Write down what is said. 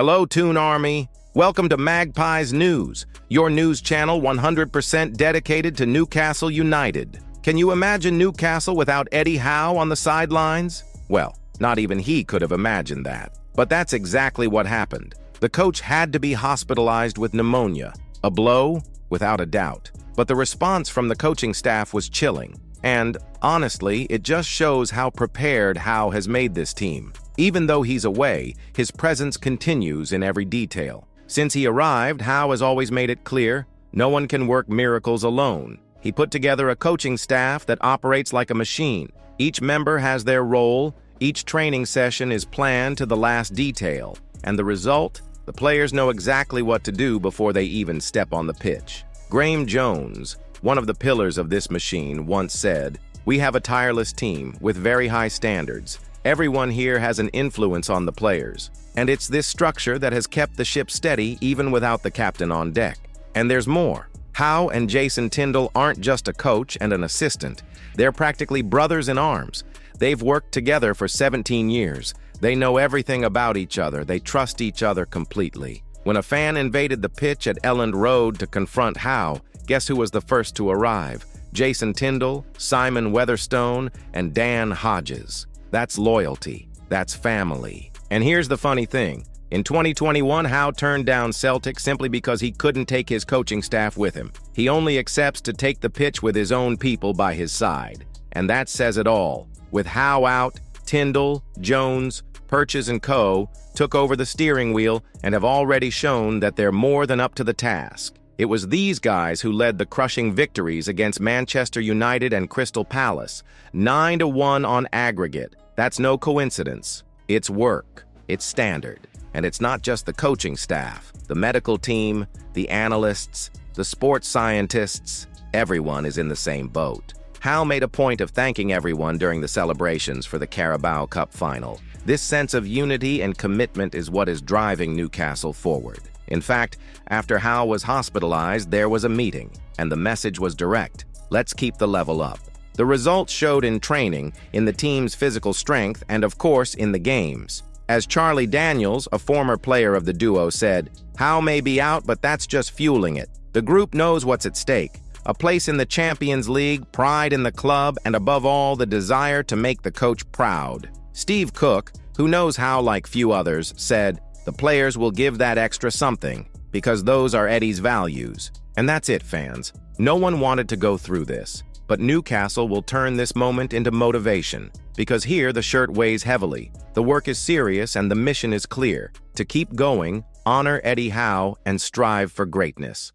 Hello, Toon Army. Welcome to Magpies News, your news channel 100% dedicated to Newcastle United. Can you imagine Newcastle without Eddie Howe on the sidelines? Well, not even he could have imagined that. But that's exactly what happened. The coach had to be hospitalized with pneumonia. A blow? Without a doubt. But the response from the coaching staff was chilling. And, honestly, it just shows how prepared Howe has made this team. Even though he's away, his presence continues in every detail. Since he arrived, Howe has always made it clear, no one can work miracles alone. He put together a coaching staff that operates like a machine. Each member has their role, each training session is planned to the last detail. And the result? The players know exactly what to do before they even step on the pitch. Graeme Jones, one of the pillars of this machine, once said, "We have a tireless team with very high standards. Everyone here has an influence on the players. And it's this structure that has kept the ship steady even without the captain on deck." And there's more. Howe and Jason Tindall aren't just a coach and an assistant. They're practically brothers in arms. They've worked together for 17 years. They know everything about each other. They trust each other completely. When a fan invaded the pitch at Elland Road to confront Howe, guess who was the first to arrive? Jason Tindall, Simon Weatherstone, and Dan Hodges. That's loyalty. That's family. And here's the funny thing. In 2021, Howe turned down Celtic simply because he couldn't take his coaching staff with him. He only accepts to take the pitch with his own people by his side. And that says it all. With Howe out, Tindall, Jones, Purchase and Co. took over the steering wheel and have already shown that they're more than up to the task. It was these guys who led the crushing victories against Manchester United and Crystal Palace, 9-1 on aggregate. That's no coincidence. It's work. It's standard. And it's not just the coaching staff, the medical team, the analysts, the sports scientists. Everyone is in the same boat. Howe made a point of thanking everyone during the celebrations for the Carabao Cup final. This sense of unity and commitment is what is driving Newcastle forward. In fact, after Howe was hospitalized, there was a meeting, and the message was direct. Let's keep the level up. The results showed in training, in the team's physical strength, and of course in the games. As Charlie Daniels, a former player of the duo, said, "Howe may be out, but that's just fueling it. The group knows what's at stake. A place in the Champions League, pride in the club, and above all, the desire to make the coach proud." Steve Cook, who knows Howe like few others, said, "The players will give that extra something, because those are Eddie's values." And that's it, fans. No one wanted to go through this. But Newcastle will turn this moment into motivation, because here the shirt weighs heavily, the work is serious, and the mission is clear: to keep going, honor Eddie Howe, and strive for greatness.